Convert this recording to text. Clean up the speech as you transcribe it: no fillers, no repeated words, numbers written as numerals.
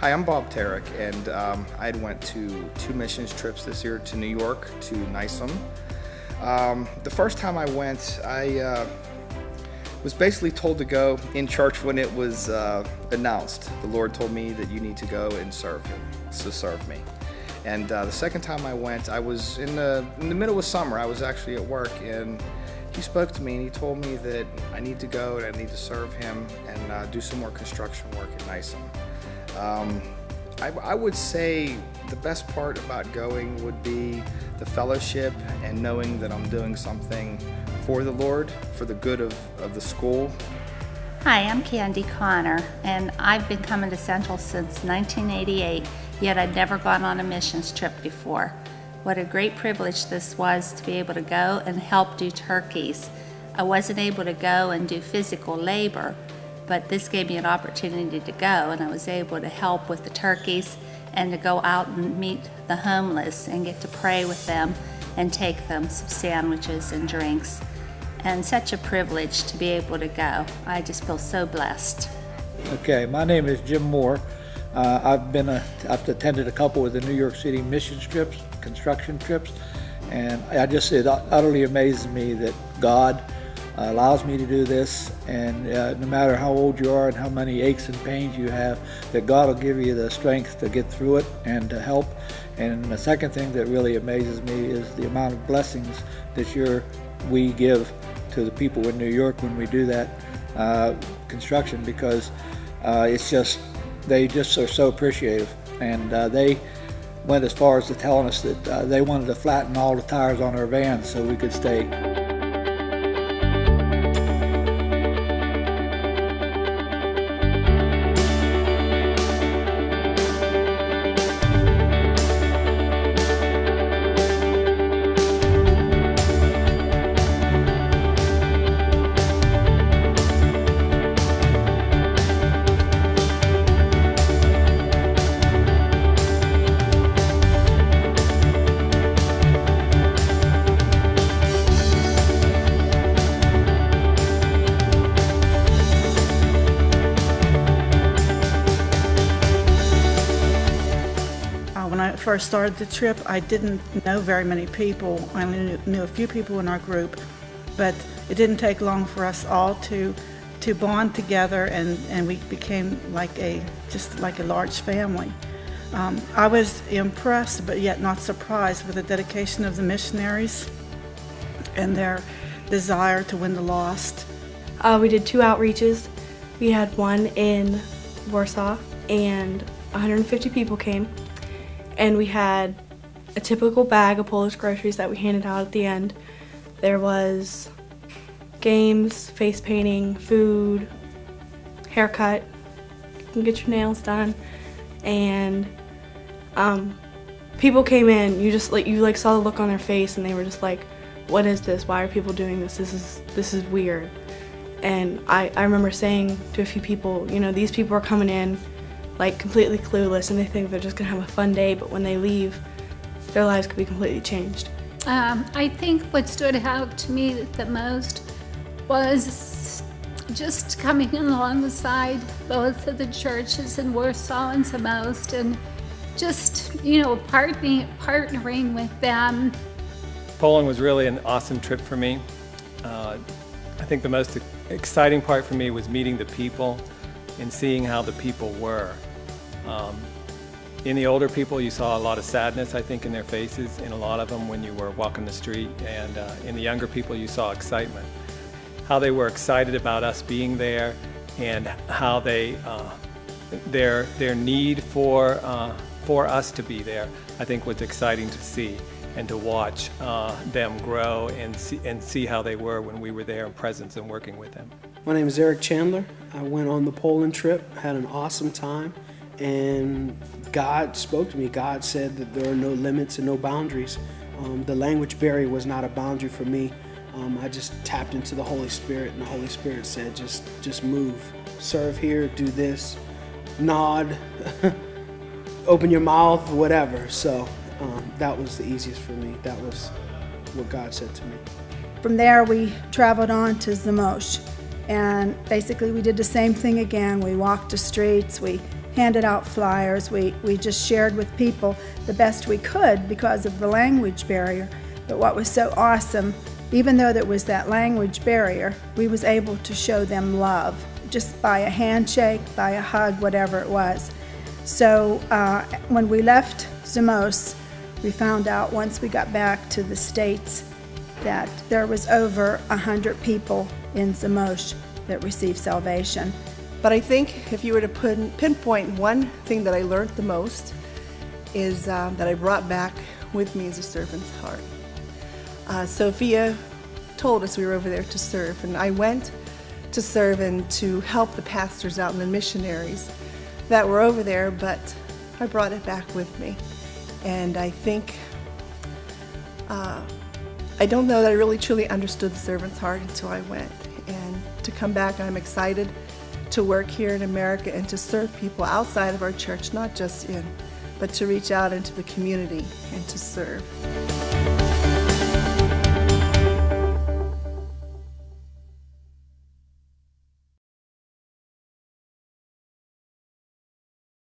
Hi, I'm Bob Tarek, and I went to 2 missions trips this year to New York, to NYC. The first time I went, I was basically told to go in church when it was announced. The Lord told me that you need to go and serve Him, so serve me. And the second time I went, I was in the middle of summer. I was actually at work, and He spoke to me and He told me that I need to go and I need to serve Him and do some more construction work in NYC. I would say the best part about going would be the fellowship and knowing that I'm doing something for the Lord, for the good of the school. Hi, I'm Candy Connor, and I've been coming to Central since 1988, yet I'd never gone on a missions trip before. What a great privilege this was to be able to go and help do turkeys. I wasn't able to go and do physical labor, but this gave me an opportunity to go, and I was able to help with the turkeys and to go out and meet the homeless and get to pray with them and take them some sandwiches and drinks. And such a privilege to be able to go. I just feel so blessed. Okay, my name is Jim Moore. I've attended a couple of the New York City missions trips, construction trips, and it utterly amazes me that God allows me to do this, and no matter how old you are and how many aches and pains you have, that God will give you the strength to get through it and to help. And the second thing that really amazes me is the amount of blessings that we give to the people in New York when we do that construction, because they just are so appreciative. And they went as far as to telling us that they wanted to flatten all the tires on our vans so we could stay. When I first started the trip, I didn't know very many people. I only knew a few people in our group, but it didn't take long for us all to bond together, and we became just like a large family. I was impressed, but yet not surprised, with the dedication of the missionaries and their desire to win the lost. We did 2 outreaches. We had one in Warsaw, and 150 people came. And we had a typical bag of Polish groceries that we handed out at the end. There was games, face painting, food, haircut, you can get your nails done, and people came in. You saw the look on their face, and they were just like, "What is this? Why are people doing this? This is weird." And I remember saying to a few people, these people are coming in like completely clueless, and they think they're just gonna have a fun day, but when they leave, their lives could be completely changed. I think what stood out to me the most was just coming alongside both of the churches in Warsaw and Zamość, and just, partnering with them. Poland was really an awesome trip for me. I think the most exciting part for me was meeting the people and seeing how the people were. In the older people, you saw a lot of sadness, I think, in their faces, in a lot of them when you were walking the street, and in the younger people, you saw excitement. How they were excited about us being there, and how their need for us to be there, I think, was exciting to see, and to watch them grow and see how they were when we were there in presence and working with them. My name is Eric Chandler. I went on the Poland trip, had an awesome time, and God spoke to me. God said that there are no limits and no boundaries. The language barrier was not a boundary for me. I just tapped into the Holy Spirit, and the Holy Spirit said, just move, serve here, do this, nod, open your mouth, whatever. So that was the easiest for me. That was what God said to me. From there, we traveled on to Zamość. And basically we did the same thing again. We walked the streets, we handed out flyers. We just shared with people the best we could because of the language barrier. But what was so awesome, even though there was that language barrier, we was able to show them love, just by a handshake, by a hug, whatever it was. So when we left Zamos, we found out once we got back to the States that there was over 100 people in Zamos that received salvation. But I think if you were to pinpoint one thing that I learned the most is that I brought back with me is a servant's heart. Sophia told us we were over there to serve, and I went to serve and to help the pastors out and the missionaries that were over there, but I brought it back with me. And I think, I don't know that I really truly understood the servant's heart until I went. And to come back, I'm excited to work here in America and to serve people outside of our church, not just in, but to reach out into the community and to serve.